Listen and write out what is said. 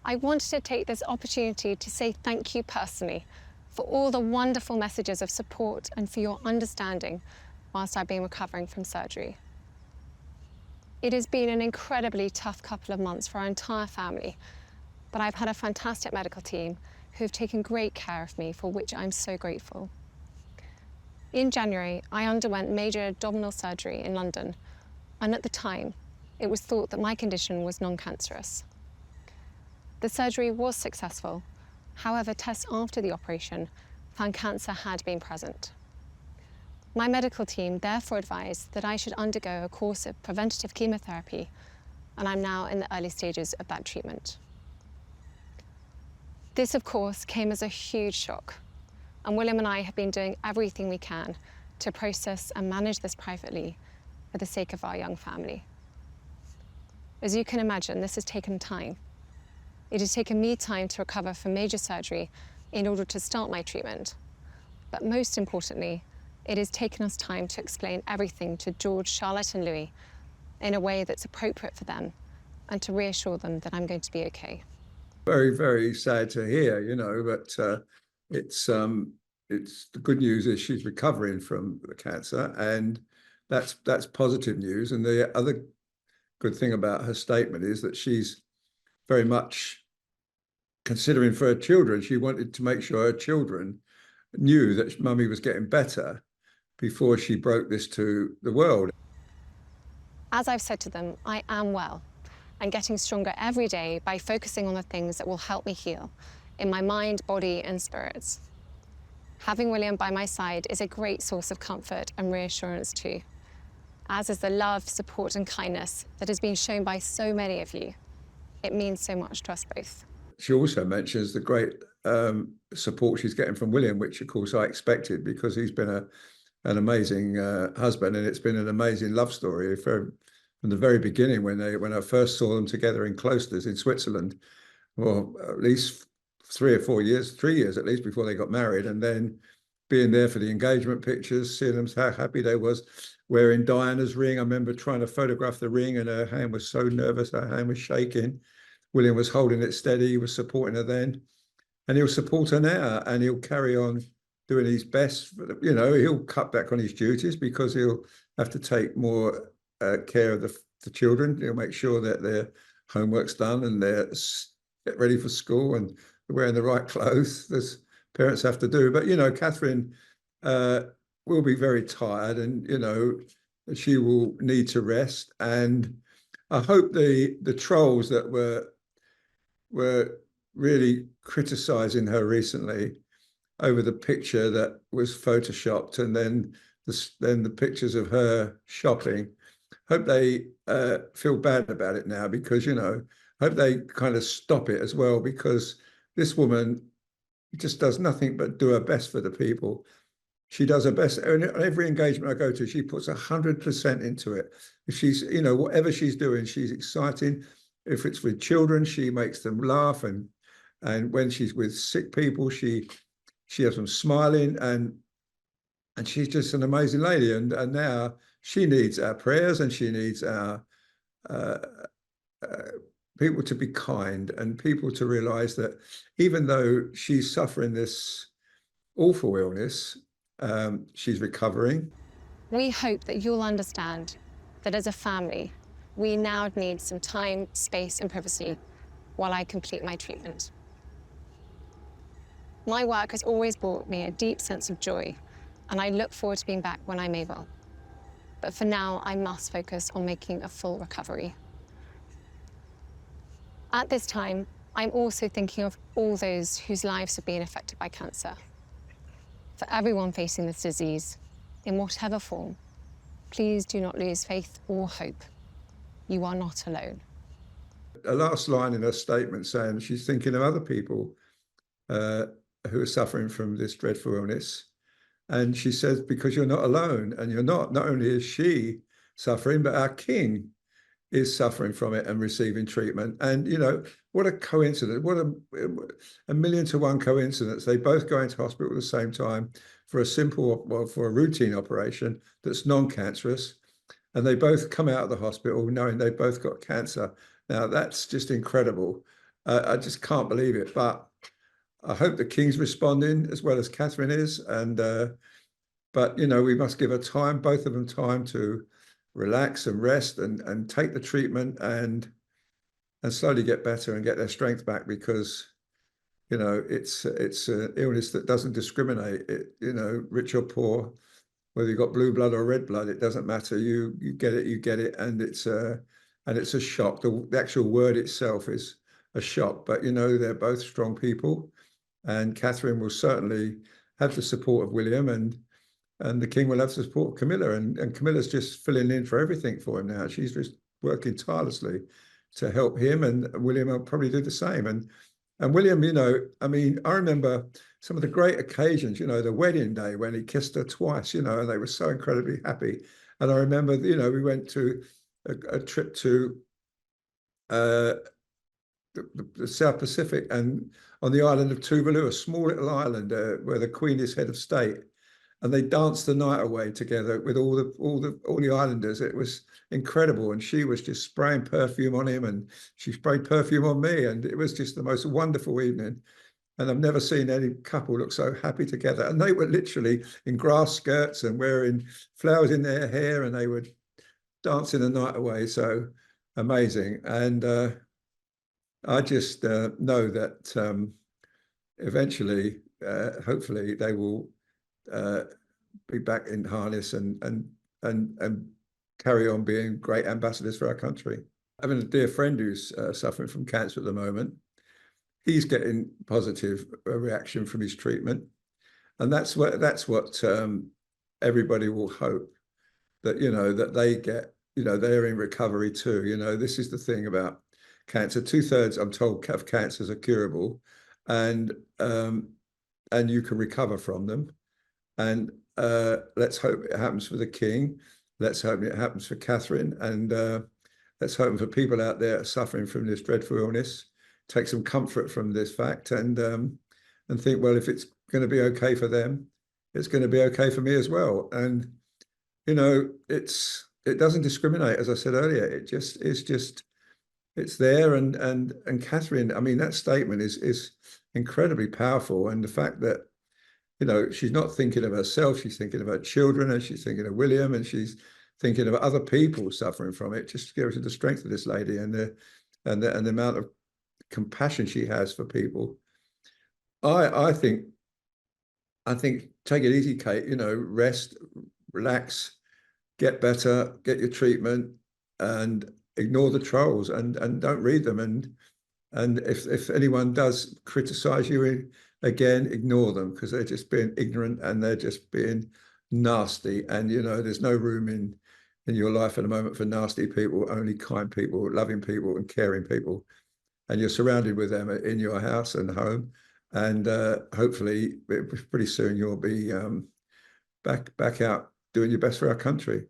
I wanted to take this opportunity to say thank you personally for all the wonderful messages of support and for your understanding whilst I've been recovering from surgery. It has been an incredibly tough couple of months for our entire family, but I've had a fantastic medical team who have taken great care of me, for which I'm so grateful. In January, I underwent major abdominal surgery in London, and at the time, it was thought that my condition was non-cancerous. The surgery was successful. However, tests after the operation found cancer had been present. My medical team therefore advised that I should undergo a course of preventative chemotherapy, and I'm now in the early stages of that treatment. This, of course, came as a huge shock, and William and I have been doing everything we can to process and manage this privately for the sake of our young family. As you can imagine, this has taken time. It has taken me time to recover from major surgery in order to start my treatment. But most importantly, it has taken us time to explain everything to George, Charlotte and Louis in a way that's appropriate for them and to reassure them that I'm going to be okay. Very, very sad to hear, but it's the good news is she's recovering from the cancer, and that's positive news. And the other good thing about her statement is that she's very much considering for her children. She wanted to make sure her children knew that mummy was getting better before she broke this to the world. As I've said to them, I am well and getting stronger every day by focusing on the things that will help me heal in my mind, body and spirits. Having William by my side is a great source of comfort and reassurance too, as is the love, support and kindness that has been shown by so many of you. It means so much to us both. She also mentions the great support she's getting from William, which of course I expected, because he's been an amazing husband, and it's been an amazing love story from the very beginning when I first saw them together in cloisters in Switzerland. Well, at least 3 years at least before they got married, and then being there for the engagement pictures, seeing them how happy they was wearing Diana's ring. I remember trying to photograph the ring, and her hand was so nervous, her hand was shaking. William was holding it steady, he was supporting her then, and he'll support her now, and he'll carry on doing his best. He'll cut back on his duties because he'll have to take more care of the children. He'll make sure that their homework's done and they're get ready for school and wearing the right clothes, as parents have to do. But, Catherine will be very tired, and, she will need to rest. And I hope the trolls that were really criticising her recently over the picture that was photoshopped, and then the pictures of her shopping, hope they feel bad about it now, because, hope they kind of stop it as well, because this woman just does nothing but do her best for the people. She does her best. And every engagement I go to, she puts 100% into it. If she's, whatever she's doing, she's exciting. If it's with children, she makes them laugh. And when she's with sick people, she has them smiling, and she's just an amazing lady. And now she needs our prayers, and she needs our people to be kind, and people to realize that even though she's suffering this awful illness, she's recovering. We hope that you'll understand that as a family, we now need some time, space and privacy while I complete my treatment. My work has always brought me a deep sense of joy, and I look forward to being back when I'm able. But for now, I must focus on making a full recovery. At this time, I'm also thinking of all those whose lives have been affected by cancer. For everyone facing this disease, in whatever form, please do not lose faith or hope. You are not alone. A last line in her statement saying she's thinking of other people who are suffering from this dreadful illness. And she says, because you're not alone, and you're not only is she suffering, but our king is suffering from it and receiving treatment. And, what a coincidence, what a million to one coincidence. They both go into hospital at the same time for a routine operation that's non-cancerous. And they both come out of the hospital knowing they've both got cancer. Now, that's just incredible. I just can't believe it. But I hope the King's responding as well as Catherine is. And but you know, we must give her time, both of them time to relax and rest and take the treatment and slowly get better and get their strength back, because you know it's an illness that doesn't discriminate. You know, rich or poor, whether you've got blue blood or red blood, it doesn't matter. You get it, and it's a shock. The actual word itself is a shock. But you know, they're both strong people, and Catherine will certainly have the support of William, and the King will have the support of Camilla, and Camilla's just filling in for everything for him now. She's just working tirelessly to help him, and William will probably do the same. And William, you know, I mean, I remember some of the great occasions, you know, the wedding day when he kissed her twice, you know, and they were so incredibly happy. And I remember, you know, we went to a trip to the South Pacific, and on the island of Tuvalu, a small little island where the Queen is head of state, and they danced the night away together with all the islanders. It was incredible, and she was just spraying perfume on him, and she sprayed perfume on me, and it was just the most wonderful evening. And I've never seen any couple look so happy together. And they were literally in grass skirts and wearing flowers in their hair, and they were dancing the night away. So amazing. And I just know that eventually, hopefully, they will be back in harness and carry on being great ambassadors for our country. I have a dear friend who's suffering from cancer at the moment. He's getting positive reaction from his treatment, and that's what everybody will hope, that you know that they get, you know, they're in recovery too. You know, this is the thing about cancer. 2/3, I'm told, of cancers are curable, and you can recover from them. And let's hope it happens for the King. Let's hope it happens for Catherine, and let's hope for people out there suffering from this dreadful illness take some comfort from this fact, and think, well, if it's going to be okay for them, it's going to be okay for me as well. And you know, it doesn't discriminate, as I said earlier. It's there, and Catherine, I mean, that statement is incredibly powerful, and the fact that, you know, she's not thinking of herself, she's thinking of her children, and she's thinking of William, and she's thinking of other people suffering from it. Just gives her the strength of this lady, and the amount of compassion she has for people. I think take it easy, Kate. You know, rest, relax, get better, get your treatment, and ignore the trolls, and don't read them. And if anyone does criticize you again, ignore them, because they're just being ignorant and they're just being nasty. And you know, there's no room in your life at the moment for nasty people. Only kind people, loving people, and caring people. And you're surrounded with them in your house and home. And hopefully, pretty soon you'll be back out doing your best for our country.